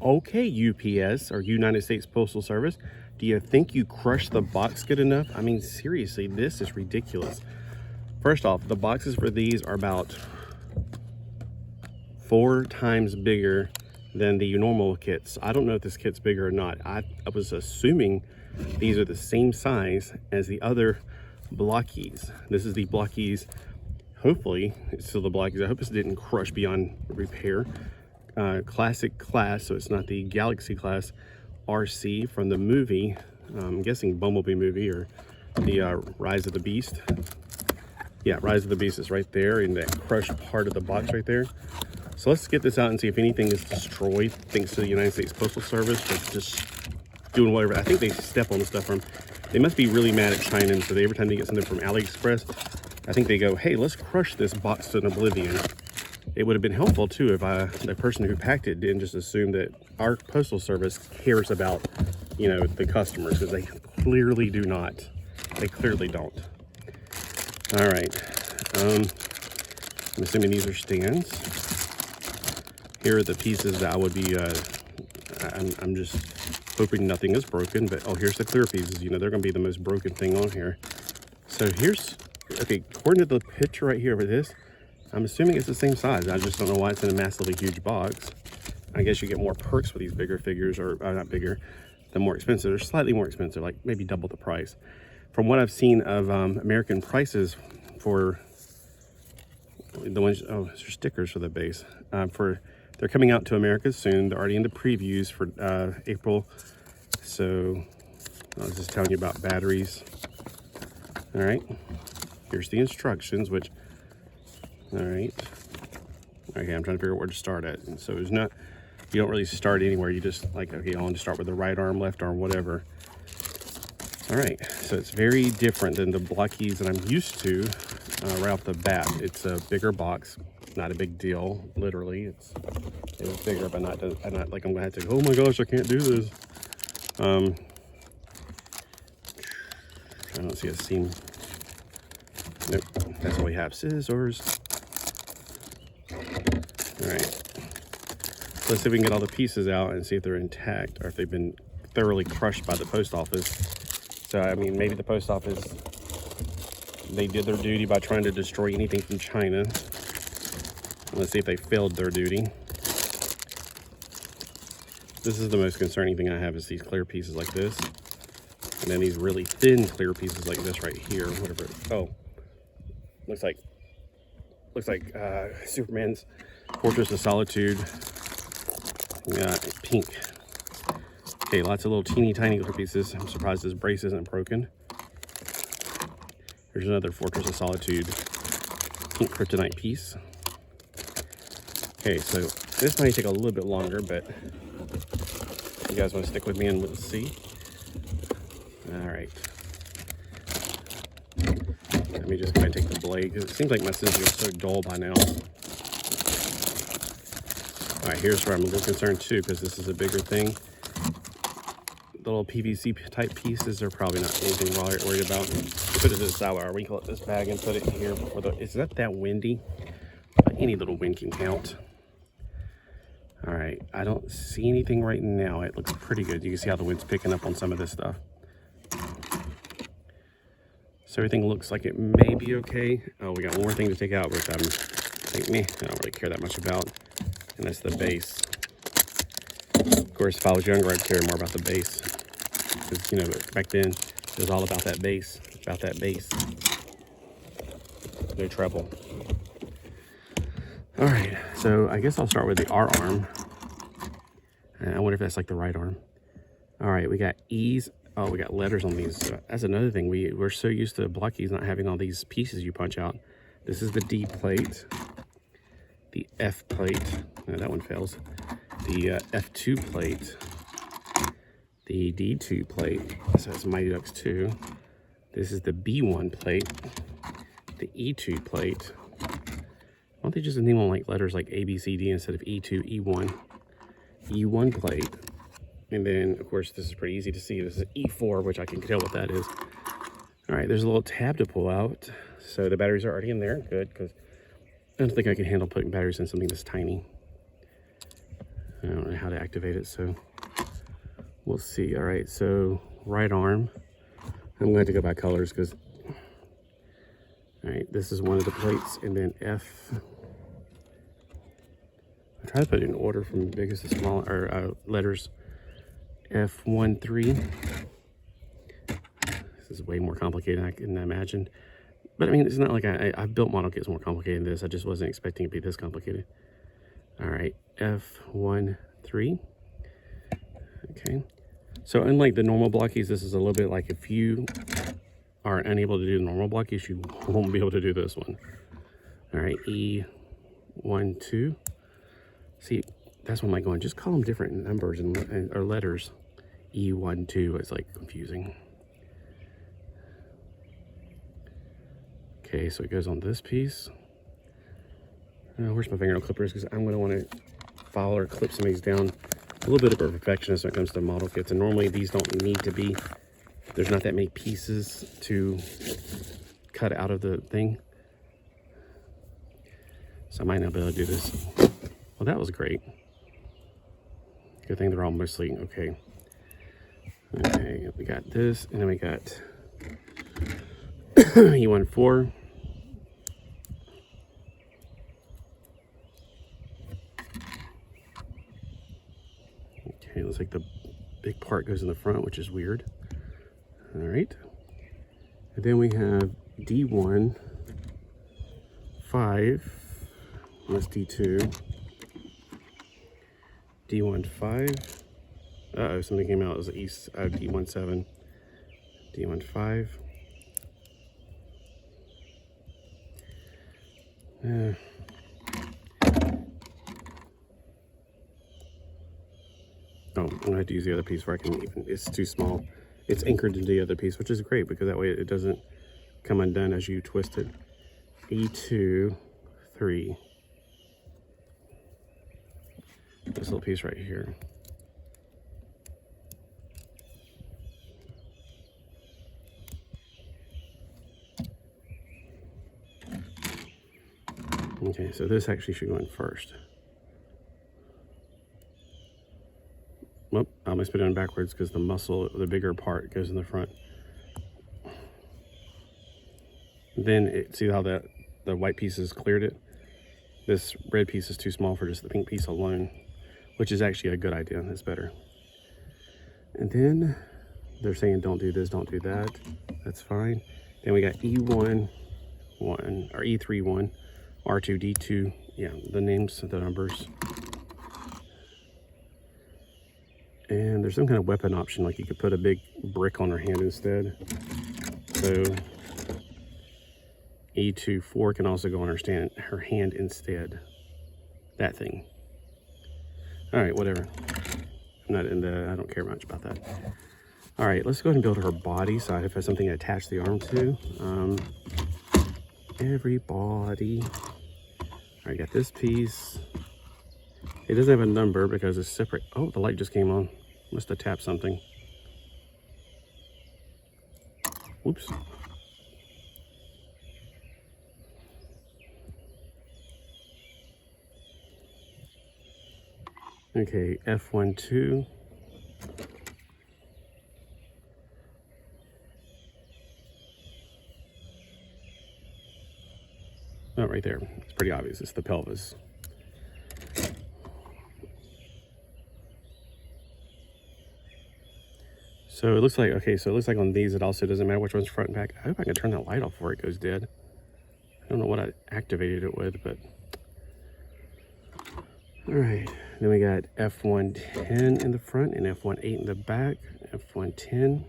Okay, UPS, or United States Postal Service, do you think you crushed the box good enough? I mean, seriously, this is ridiculous. First off, the boxes for these are about 4 times bigger than the normal kits. I don't know if this kit's bigger or not. I was assuming these are the same size as the other Blokees. This is the Blokees. Hopefully it's still the Blokees. I hope this didn't crush beyond repair. Classic class, so it's not the Galaxy class RC from the movie. I'm guessing Bumblebee movie, or the Rise of the Beast. Yeah, Rise of the Beast is right there in that crushed part of the box right there. So let's get this out and see if anything is destroyed thanks to the United States Postal Service for just doing whatever. I think they step on the stuff from. They must be really mad at China, and so every time they get something from AliExpress, I think they go, hey, let's crush this box to oblivion. It would have been helpful too if the person who packed it didn't just assume that our postal service cares about, you know, the customers, because they clearly do not. They clearly don't. All right. I'm assuming these are stands. Here are the pieces that I would be, I'm just hoping nothing is broken, but oh, here's the clear pieces. You know, they're going to be the most broken thing on here. So here's, okay, according to the picture right here over this, I'm assuming it's the same size. I just don't know why it's in a massively huge box. I guess you get more perks with these bigger figures, or not bigger, they're more expensive. They're slightly more expensive, like maybe double the price. From what I've seen of American prices for the ones, oh, there's stickers for the base. They're coming out to America soon. They're already in the previews for April. So I was just telling you about batteries. All right, here's the instructions, which, all right. Okay, I'm trying to figure out where to start at. And so it's not, you don't really start anywhere. You just like, okay, I want to start with the right arm, left arm, whatever. All right, so it's very different than the Blokees that I'm used to right off the bat. It's a bigger box, not a big deal. Literally, it's bigger, but not like I'm gonna have to go, oh my gosh, I can't do this. I don't see a seam. Nope, that's all we have. Scissors. All right, so let's see if we can get all the pieces out and see if they're intact or if they've been thoroughly crushed by the post office. So, I mean, maybe the post office, they did their duty by trying to destroy anything from China. Let's see if they failed their duty. This is the most concerning thing I have, is these clear pieces like this. And then these really thin clear pieces like this right here, whatever. Oh, looks like Superman's Fortress of Solitude. Yeah, pink. Okay, lots of little teeny tiny clear pieces. I'm surprised this brace isn't broken. Here's another Fortress of Solitude pink kryptonite piece. Okay, so this might take a little bit longer, but you guys want to stick with me and we'll see. All right. Let me just go ahead and take the blade, because it seems like my scissors are so dull by now. All right, here's where I'm a little concerned too, because this is a bigger thing. The little PVC type pieces are probably not anything worried about. Put it this side, or wrinkle up this bag and put it here before the, it's not that windy, but any little wind can count. All right, I don't see anything right now. It looks pretty good. You can see how the wind's picking up on some of this stuff. So everything looks like it may be okay. Oh, we got one more thing to take out, which I don't really care that much about, and that's the base. Of course, if I was younger, I'd care more about the base, because, you know, back then it was all about that base, no treble. All right, so I guess I'll start with the R arm. And I wonder if that's like the right arm. All right, we got E's. Oh, we got letters on these. That's another thing. We're so used to Blokees not having all these pieces you punch out. This is the D plate, the F plate. No, that one fails. The F2 plate, the D2 plate. So it's Mighty Ducks 2. This is the B1 plate, the E2 plate. Why don't they just name them like letters like A, B, C, D instead of E2, E1, E1 plate. And then, of course, this is pretty easy to see. This is E4, which I can tell what that is. All right, there's a little tab to pull out. So the batteries are already in there. Good, because I don't think I can handle putting batteries in something this tiny. I don't know how to activate it, so we'll see. All right, so right arm. I'm going to have to go by colors because, all right, this is one of the plates, and then F. I try to put it in order from biggest to small, or letters. F13. This is way more complicated than I can imagine. But I mean, it's not like I've built model kits more complicated than this. I just wasn't expecting it to be this complicated. All right, F13. Okay. So unlike the normal blockies, this is a little bit like if you are unable to do the normal blockies, you won't be able to do this one. All right, E1, 2. See, that's what I'm like going, just call them different numbers or letters. E1, 2, it's like confusing. Okay, so it goes on this piece. Where's my fingernail clippers? Because I'm going to want to file or clip some of these down. A little bit of a perfectionist when it comes to model kits, and normally these don't need to be, there's not that many pieces to cut out of the thing. So I might not be able to do this. Well, that was great. Good thing they're all mostly okay. Okay, we got this, and then we got E14. Okay, looks like the big part goes in the front, which is weird. All right. And then we have D1, 5, that's D2, D1, 5. Uh-oh, something came out as East, D1, 7, D1, 5. Oh, I'm gonna have to use the other piece where I can even, it's too small. It's anchored into the other piece, which is great because that way it doesn't come undone as you twist it. E2, 3. This little piece right here. Okay, so this actually should go in first. Well, I almost put it in backwards because the muscle, the bigger part, goes in the front. Then, see how the white pieces cleared it? This red piece is too small for just the pink piece alone, which is actually a good idea. That's better. And then they're saying don't do this, don't do that. That's fine. Then we got E1, 1, or E3, 1, R2, D2. Yeah, the names, the numbers. And there's some kind of weapon option, like you could put a big brick on her hand instead. So E2, 4 can also go on her hand instead. That thing. All right, whatever. I'm not into, I don't care much about that. All right, let's go ahead and build her body so I have something to attach the arm to. Everybody. All right, got this piece. It doesn't have a number because it's separate. Oh, the light just came on. Must have tapped something. Whoops. Okay, F12. Oh, right there. It's pretty obvious. It's the pelvis. So it looks like, okay, so it looks like on these, it also doesn't matter which one's front and back. I hope I can turn that light off before it goes dead. I don't know what I activated it with, but. All right, then we got F110 in the front and F18 in the back, F110.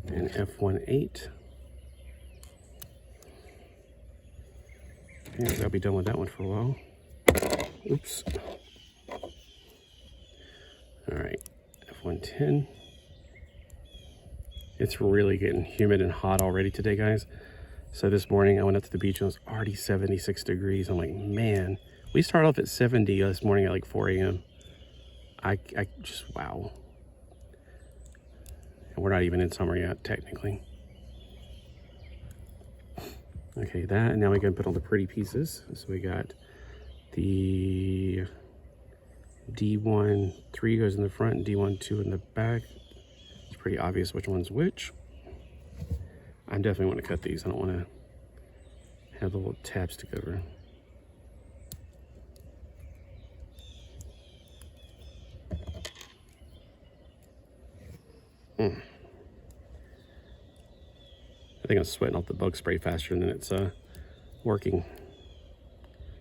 And F18. Okay, I'll be done with that one for a while. Oops. All right, F110. It's really getting humid and hot already today, guys. So this morning I went up to the beach and it was already 76 degrees. I'm like, man, we started off at 70 this morning at like 4 a.m. I just, wow. And we're not even in summer yet, technically. Okay, that, and now we can put on the pretty pieces. So we got the D1 3 goes in the front, D1 2 in the back. It's pretty obvious which one's which. I definitely want to cut these. I don't want to have the little tabs stick over. I think I'm sweating off the bug spray faster than it's working.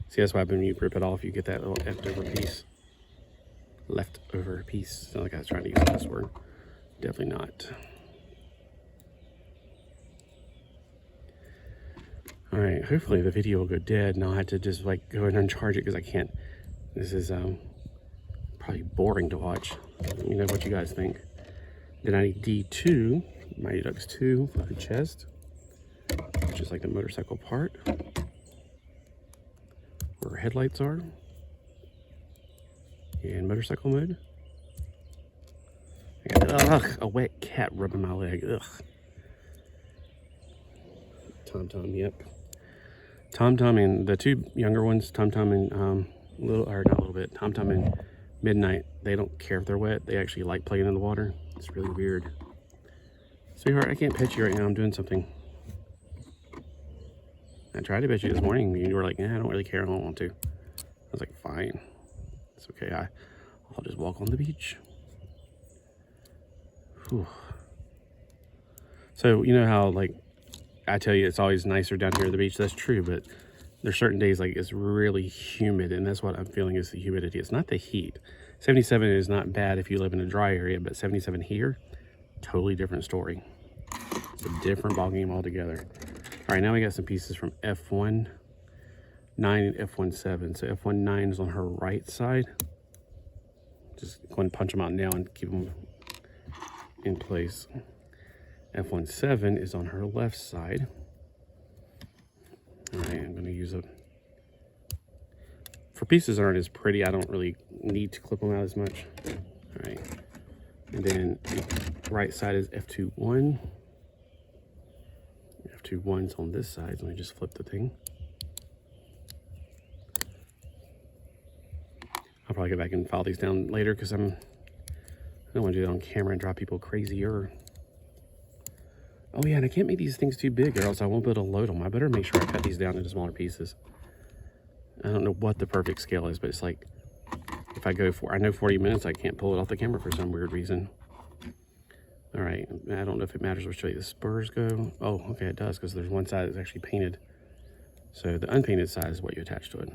See, that's why when you rip it off, you get that little leftover piece. Leftover piece. Sound like I was trying to use this word. Definitely not. All right, hopefully the video will go dead and I'll have to just like go in and uncharge it because I can't. This is probably boring to watch. Let me know what you guys think. Then I need D2, Mighty Ducks 2 for the chest, which is like the motorcycle part, where headlights are, and motorcycle mode. I got a wet cat rubbing my leg. Ugh. Tom, yep. Tom and the two younger ones, Tom and Tom and Midnight, they don't care if they're wet. They actually like playing in the water. It's really weird. Sweetheart, I can't pet you right now. I'm doing something. I tried to pet you this morning. You were like, I don't really care. I don't want to. I was like, fine. It's okay. I'll just walk on the beach. Whew. So, you know how, like, I tell you it's always nicer down here at the beach. That's true, but there's certain days like it's really humid, and that's what I'm feeling is the humidity. It's not the heat. 77 is not bad if you live in a dry area, but 77 here, totally different story. It's a different ball game altogether. All right, now we got some pieces from F19 and F17. So F19 is on her right side. Just go and punch them out now and keep them in place. F17 is on her left side. All right, I'm gonna use for pieces that aren't as pretty, I don't really need to clip them out as much. All right, and then the right side is F21. F21's on this side. Let me just flip the thing. I'll probably go back and file these down later because I don't want to do that on camera and drive people crazier. Oh yeah, and I can't make these things too big or else I won't be able to load them. I better make sure I cut these down into smaller pieces. I don't know what the perfect scale is, but it's like, if I go I know 40 minutes, I can't pull it off the camera for some weird reason. All right, I don't know if it matters which way the spurs go. Oh, okay, it does, because there's one side that's actually painted. So the unpainted side is what you attach to it.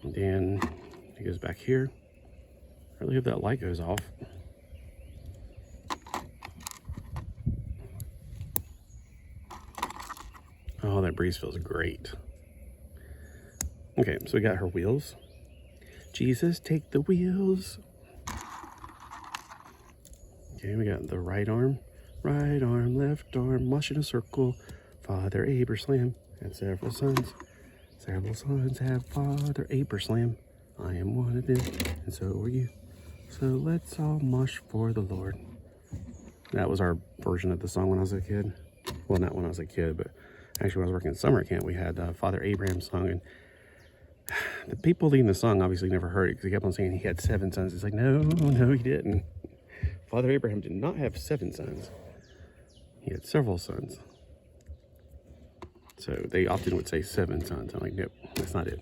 And then it goes back here. I really hope that light goes off. Oh, that breeze feels great. Okay, so we got her wheels. Jesus, take the wheels. Okay, we got the right arm, left arm, wash in a circle. Father Abraham had several sons. Several sons have Father Abraham. I am one of them, and so are you. So let's all mush for the Lord. That was our version of the song when I was a kid. Well, not when I was a kid, but actually when I was working at summer camp, we had Father Abraham's song, and the people leading the song obviously never heard it because he kept on saying he had 7 sons. It's like, no, he didn't. Father Abraham did not have 7 sons. He had several sons. So they often would say 7 sons. I'm like, nope, that's not it.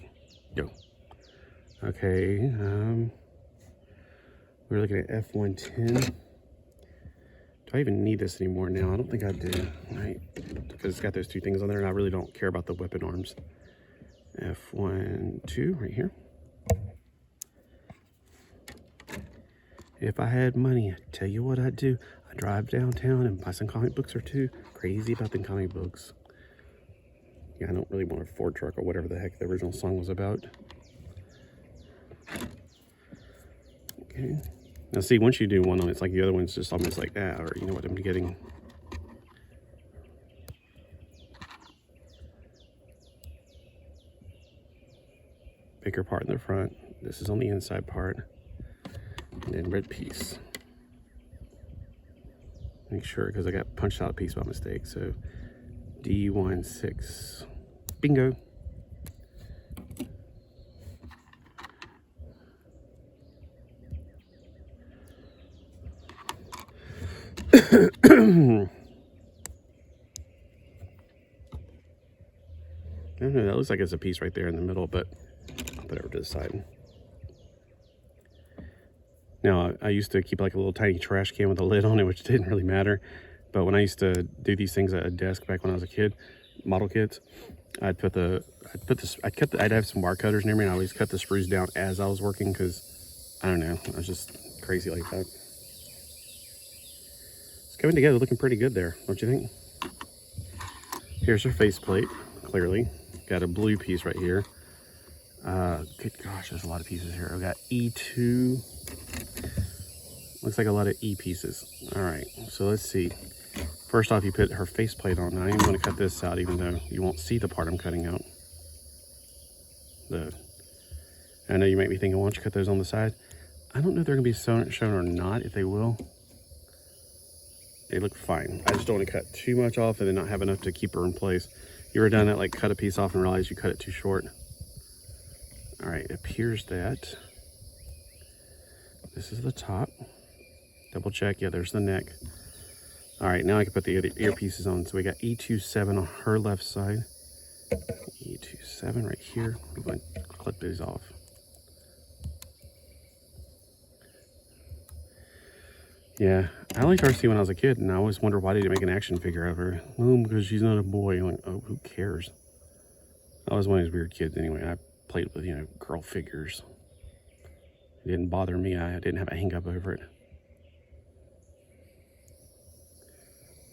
Go. Okay, we're looking at F110. Do I even need this anymore now? I don't think I do, right? Because it's got those 2 things on there, and I really don't care about the weapon arms. F12 right here. If I had money, I'd tell you what I'd do. I'd drive downtown and buy some comic books or 2. Crazy about the comic books. Yeah, I don't really want a Ford truck or whatever the heck the original song was about. Okay. Now see, once you do one on, it's like the other one's just almost like that, or you know what I'm getting. Bigger part in the front. This is on the inside part. And then red piece. Make sure, because I got punched out a piece by mistake. So D16. Bingo. I don't know, that looks like it's a piece right there in the middle, but I'll put it over to the side. Now, I used to keep like a little tiny trash can with a lid on it, which didn't really matter. But when I used to do these things at a desk back when I was a kid, model kits, I'd have some wire cutters near me, and I always cut the screws down as I was working because, I don't know, I was just crazy like that. It's coming together, looking pretty good there, don't you think? Here's her faceplate, clearly. Got a blue piece right here. Good gosh, there's a lot of pieces here. I've got E2. Looks like a lot of E pieces. All right, so let's see. First off, you put her faceplate on. Now, I'm going to cut this out, even though you won't see the part I'm cutting out. I know you might be thinking, why don't you cut those on the side? I don't know if they're going to be shown or not. If they will, they look fine. I just don't want to cut too much off and then not have enough to keep her in place. You ever done that, like cut a piece off and realize you cut it too short? All right, it appears that this is the top. Double check, yeah, there's the neck. All right, now I can put the other earpieces on. So we got E27 on her left side. E27 right here. I'm going to clip these off. Yeah, I liked Arcee when I was a kid, and I always wondered why they didn't make an action figure of her. Oh, because she's not a boy. I'm like, oh, who cares? I was one of these weird kids anyway. I played with, you know, girl figures. It didn't bother me. I didn't have a hang up over it.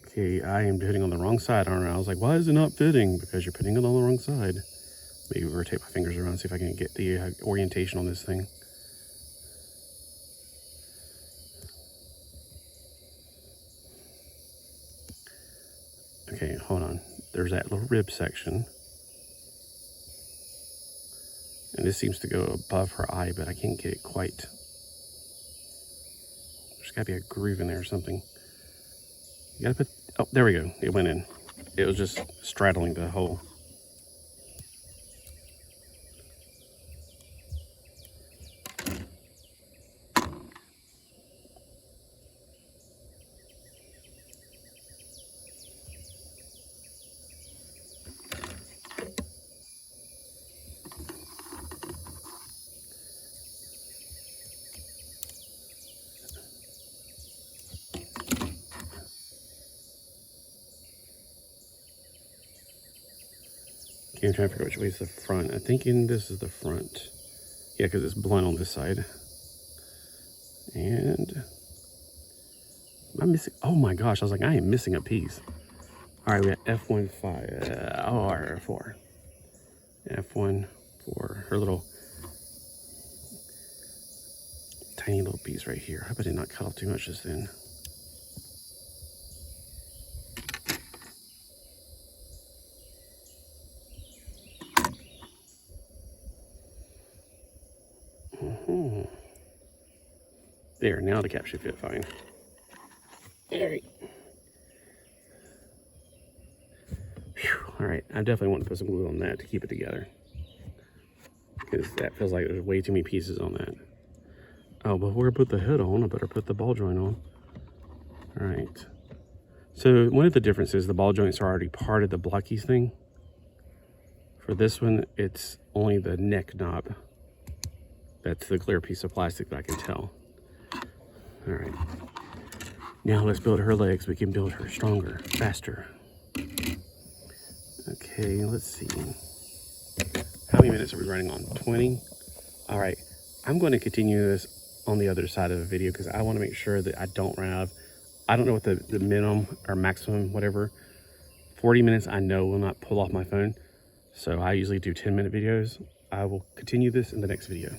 Okay, I am hitting on the wrong side, aren't I? I was like, why is it not fitting? Because you're putting it on the wrong side. Maybe rotate my fingers around, see if I can get the orientation on this thing. Okay, hold on. There's that little rib section. And this seems to go above her eye, but I can't get it quite. There's gotta be a groove in there or something. You gotta put, oh, there we go. It went in. It was just straddling the hole. I'm trying to figure out which way is the front. I'm thinking this is the front. Yeah, because it's blunt on this side. And I'm missing, oh my gosh, I was like, I am missing a piece. All right, we got F1.5, R4. F1 for her little tiny little piece right here. I hope I did not cut off too much just then. There, now the cap should fit fine. There. All right, I definitely want to put some glue on that to keep it together, because that feels like there's way too many pieces on that. Oh, before I put the hood on, I better put the ball joint on. All right. So one of the differences, the ball joints are already part of the Blokees thing. For this one, it's only the neck knob. That's the clear piece of plastic that I can tell. All right, now let's build her legs. We can build her stronger, faster. Okay, let's see. How many minutes are we running on? 20? All right, I'm going to continue this on the other side of the video because I want to make sure that I don't run out of, I don't know what the minimum or maximum, whatever. 40 minutes I know will not pull off my phone. So I usually do 10-minute videos. I will continue this in the next video.